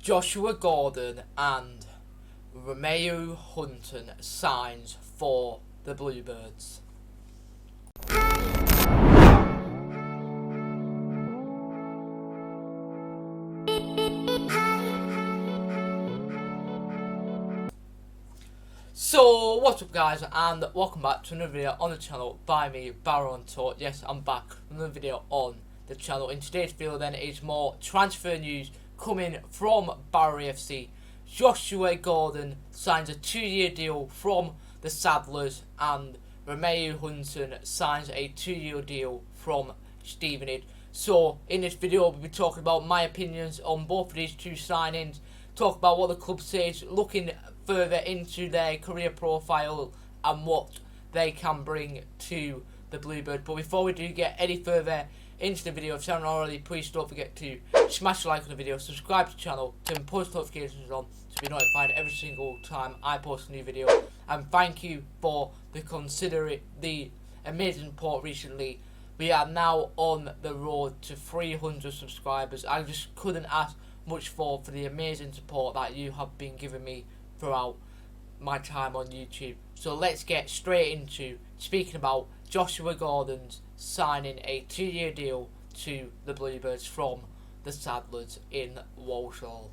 Joshua Gordon and Remeao Hutton signs for the Bluebirds. So what's up guys, and welcome back to another video on the channel by me, Barrow on Tour. Yes, I'm back with another video on the channel. In today's video then is more transfer news coming from Barrow AFC. Joshua Gordon signs a 2-year deal from the Saddlers, and Remeao Hutton signs a 2-year deal from Stevenage. So in this video we'll be talking about my opinions on both of these two signings, talk about what the club says, looking further into their career profile and what they can bring to the Bluebird. But before we do get any further into the video, if you haven't already, please don't forget to smash a like on the video, subscribe to the channel, turn post notifications on to be notified every single time I post a new video. And thank you for the amazing support recently. We are now on the road to 300 subscribers. I just couldn't ask much for the amazing support that you have been giving me throughout my time on YouTube. So let's get straight into speaking about Joshua Gordon's signing a 2-year deal to the Bluebirds from the Saddlers in Walsall.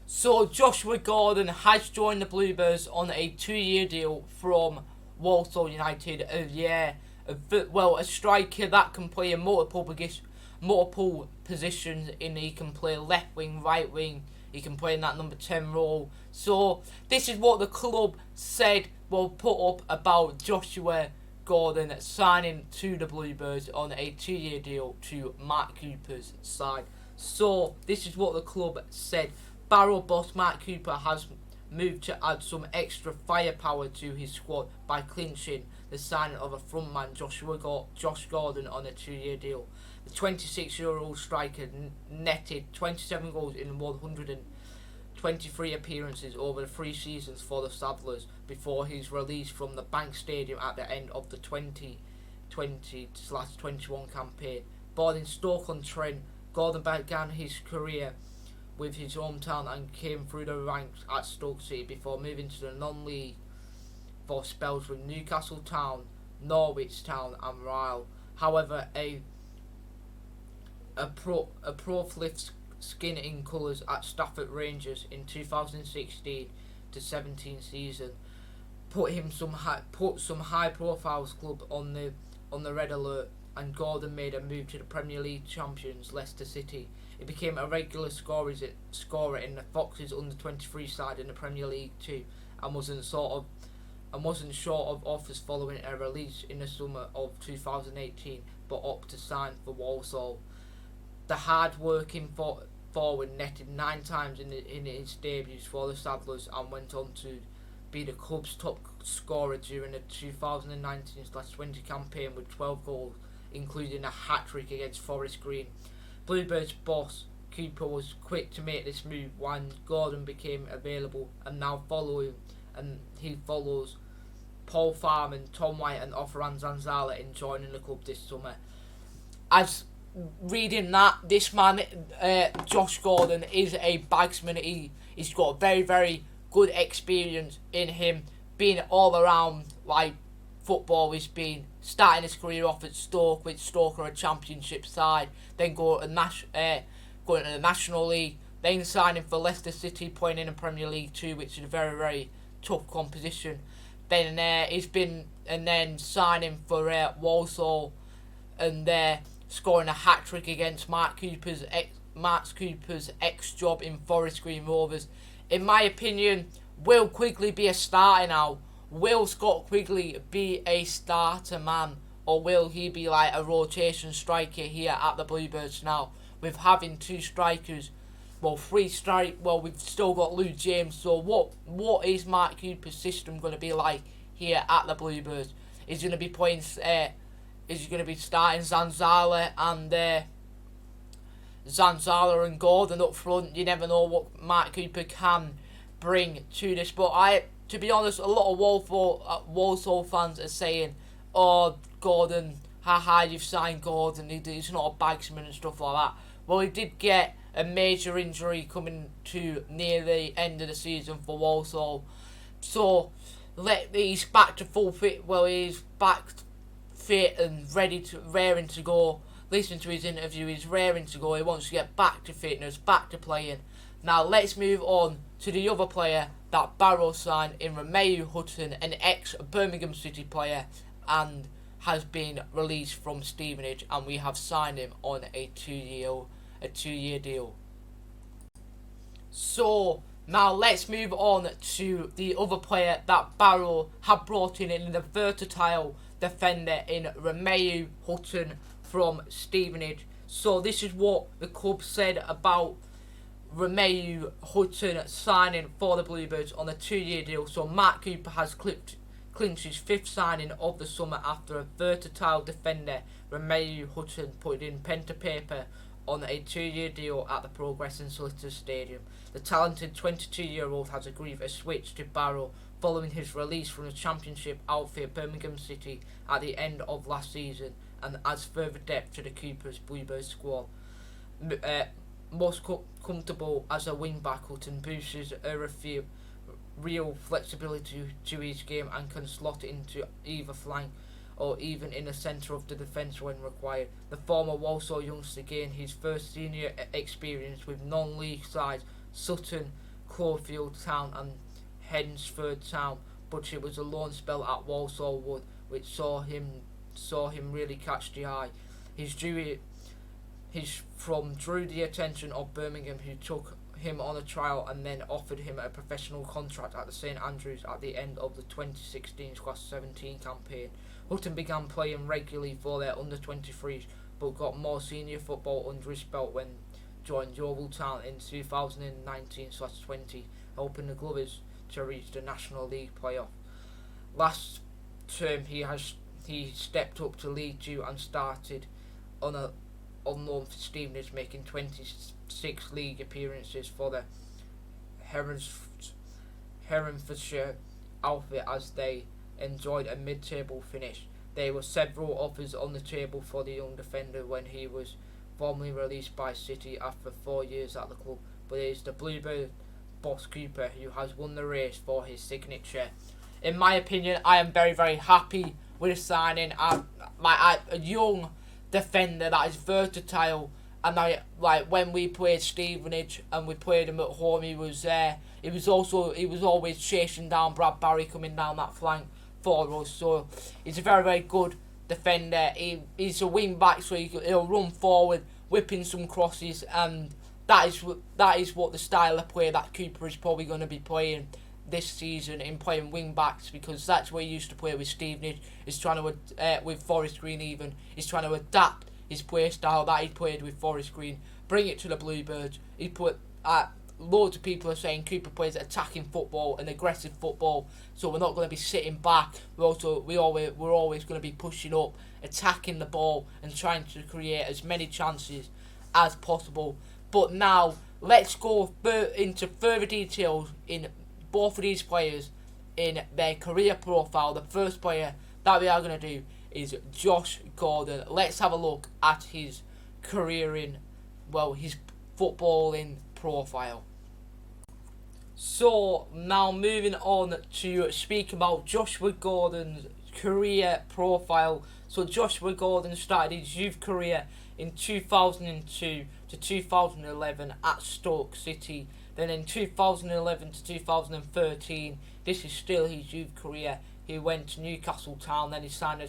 So Joshua Gordon has joined the Bluebirds on a 2-year deal from Walsall United. A striker that can play in multiple positions. He can play left wing, right wing. He can play in that number 10 role. So this is what the club said, put up about Joshua Gordon signing to the Bluebirds on a 2-year deal to Mark Cooper's side. So this is what the club said. Barrow boss Mark Cooper has moved to add some extra firepower to his squad by clinching the signing of a frontman Josh Gordon on a 2-year deal. The 26-year-old striker netted 27 goals in 123 appearances over the 3 seasons for the Saddlers before his release from the Bank Stadium at the end of the 2020/21 campaign. Born in Stoke-on-Trent, Gordon began his career with his hometown and came through the ranks at Stoke City before moving to the non-league for spells with Newcastle Town, Norwich Town and Ryle. However, a pro-flipped skin in colours at Stafford Rangers in 2016-17 season put some high-profile club on the red alert, and Gordon made a move to the Premier League champions Leicester City. He became a regular scorer in the Foxes under-23 side in the Premier League too, and wasn't short of offers following a release in the summer of 2018, but opted to sign for Walsall. The hard-working forward netted 9 times in his debuts for the Saddlers and went on to be the club's top scorer during the 2019/20 campaign with 12 goals, including a hat-trick against Forest Green. Bluebirds boss Cooper was quick to make this move when Gordon became available, and he follows Paul Farman, Tom White and Offeran Zanzala in joining the club this summer. As reading that, this man, Josh Gordon, is a bagsman. He's got very, very good experience in him, being all around like football. He's been starting his career off at Stoke, with Stoke are a championship side, then going to the National League, then signing for Leicester City, playing in the Premier League too, which is a very, very tough competition. Then then signing for Walsall, and scoring a hat-trick against Mark Cooper's ex-job in Forest Green Rovers. In my opinion, will Quigley be a starter now? Will Scott Quigley be a starter man, or will he be like a rotation striker here at the Bluebirds now? With having 2 strikers, we've still got Lou James. So what is Mark Cooper's system going to be like here at the Bluebirds? Is he going to be playing? Is he going to be starting Zanzala and Gordon up front? You never know what Mark Cooper can bring to this. But to be honest, a lot of Walsall fans are saying, "Oh, Gordon, haha, you've signed Gordon. He's not a bagsman and stuff like that." Well, he did get a major injury coming to near the end of the season for Walsall. So he's back to full fit. Well, he's back fit and raring to go. Listen to his interview, he's raring to go. He wants to get back to fitness, back to playing. Now let's move on to the other player that Barrow signed in Remeao Hutton, an ex-Birmingham City player, and has been released from Stevenage, and we have signed him on a two-year deal. So now let's move on to the other player that Barrow have brought in the versatile defender in Remeao Hutton from Stevenage. So this is what the club said about Remeao Hutton signing for the Bluebirds on a 2-year deal. So Mark Cooper has clinched his 5th signing of the summer after a versatile defender, Remeao Hutton, put in pen to paper on a 2-year deal at the Progress and Solicitors Stadium. The talented 22-year-old has agreed a switch to Barrow following his release from the Championship outfit Birmingham City at the end of last season, and adds further depth to the Cooper's Bluebird squad. Most comfortable as a wing-back, Hutton boosts a real flexibility to his game and can slot into either flank or even in the centre of the defence when required. The former Walsall youngster gained his first senior experience with non-league sides Sutton, Caulfield Town and Hednesford Town, but it was a loan spell at Walsall Wood which saw him really catch the eye. He's drew the attention of Birmingham, who took him on a trial and then offered him a professional contract at the St Andrews at the end of the 2016-17 campaign. Hutton began playing regularly for their under-23s, but got more senior football under his belt when joined Yeovil Town in 2019/20, helping the Glovers to reach the National League playoff. Last term he stepped up to League 2 and started on loan for Stevenage, making 26 league appearances for the Herefordshire outfit as they enjoyed a mid-table finish. There were several offers on the table for the young defender when he was formally released by City after 4 years at the club, but it is the Bluebird boss Cooper who has won the race for his signature. In my opinion, I am very, very happy with signing a young defender that is versatile, and when we played Stevenage and we played him at home, he was there. He was always chasing down Brad Barry coming down that flank for us. So he's a very, very good defender. He's a wing back, so he'll run forward, whipping some crosses, and that is what the style of play that Cooper is probably going to be playing this season, in playing wing backs, because that's where he used to play with Stevenage. He's trying to with Forest Green even. He's trying to adapt his play style that he played with Forest Green, bring it to the Bluebirds. He put loads of people are saying Cooper plays attacking football and aggressive football, so we're not going to be sitting back. We're always going to be pushing up, attacking the ball and trying to create as many chances as possible. But now let's go into further details in both of these players in their career profile. The first player that we are going to do is Josh Gordon. Let's have a look at his his footballing profile. So now moving on to speak about Joshua Gordon's career profile. So Joshua Gordon started his youth career in 2002 to 2011 at Stoke City. Then in 2011 to 2013, this is still his youth career, he went to Newcastle Town. Then he signed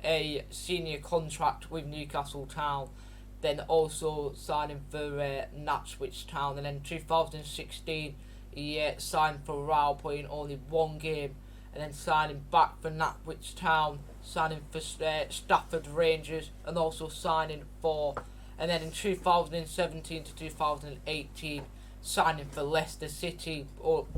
a senior contract with Newcastle Town. Then also signing for Nantwich Town. And then in 2016, he signed for Remeao, playing only one game. And then signing back for Nantwich Town, signing for Stafford Rangers, and also signing for... And then in 2017 to 2018, signing for Leicester City,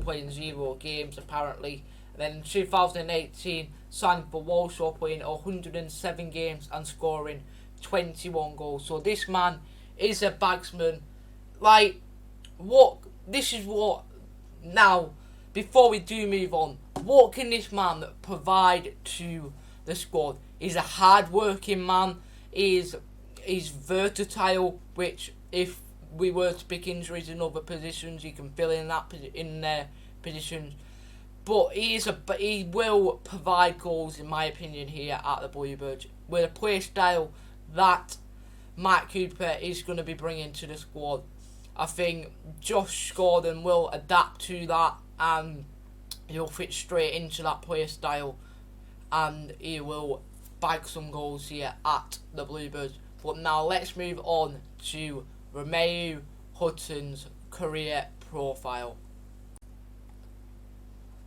playing 0 games apparently. And then in 2018, signing for Walsall, playing 107 games and scoring 21 goals. So this man is a bagsman. Now, before we do move on, what can this man provide to the squad? He's a hard-working man. He's versatile, which if we were to pick injuries in other positions, he can fill in their positions. But he will provide goals, in my opinion, here at the Bluebirds with a play style that Mike Cooper is going to be bringing to the squad. I think Josh Gordon will adapt to that, and he'll fit straight into that play style, and he will bag some goals here at the Bluebirds. But now let's move on to Remeao Hutton's career profile.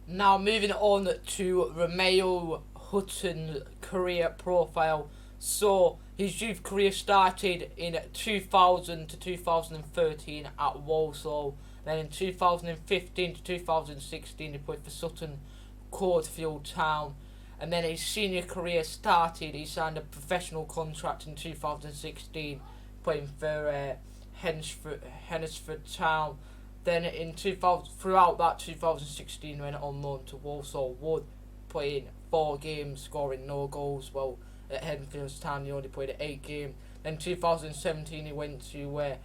Now moving on to Remeao Hutton's career profile. So his youth career started in 2000 to 2013 at Walsall. Then in 2015 to 2016 he played for Sutton Coldfield Town. And then his senior career started, he signed a professional contract in 2016 playing for Hednesford Town. Then throughout that 2016 went on loan to Walsall Wood, playing 4 games, scoring no goals. Well, at Hednesford Town he only played 8 games. Then 2017 he went to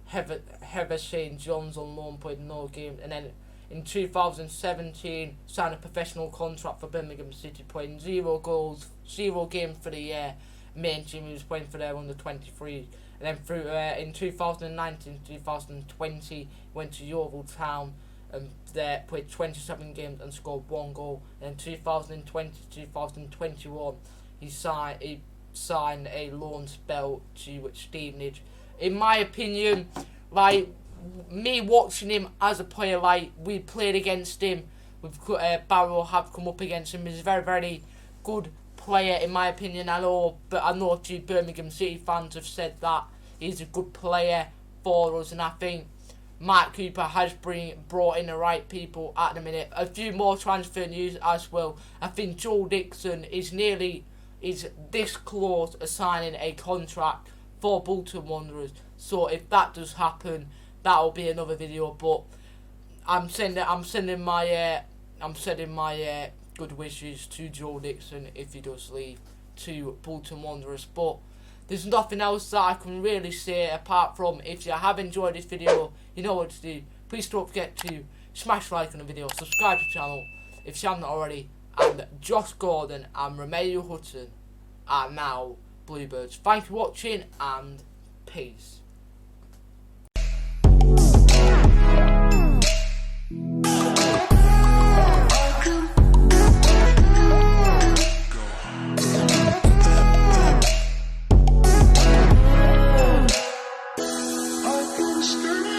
Heather St John's on loan, played no games. And then in 2017 signed a professional contract for Birmingham City, playing 0 goals, 0 games for the year. Main team he was playing for their under 23. And then through in 2019 2020 went to Yeovil Town and there played 27 games and scored 1 goal. And in 2020 2021 he signed a loan spell to Stevenage. In my opinion, like, me watching him as a player, like, we played against him, Barrow have come up against him. He's a very, very good player in my opinion. I know a few Birmingham City fans have said that he's a good player for us, and I think Mike Cooper has brought in the right people at the minute. A few more transfer news as well. I think Joel Dixon is this close to signing a contract for Bolton Wanderers. So if that does happen, that'll be another video. But I'm sending my good wishes to Joel Dixon if he does leave to Bolton Wanderers. But there's nothing else that I can really say apart from, if you have enjoyed this video, you know what to do. Please don't forget to smash like on the video, subscribe to the channel if you haven't already. And Josh Gordon and Remeao Hutton are now Bluebirds. Thank you for watching and peace. Stay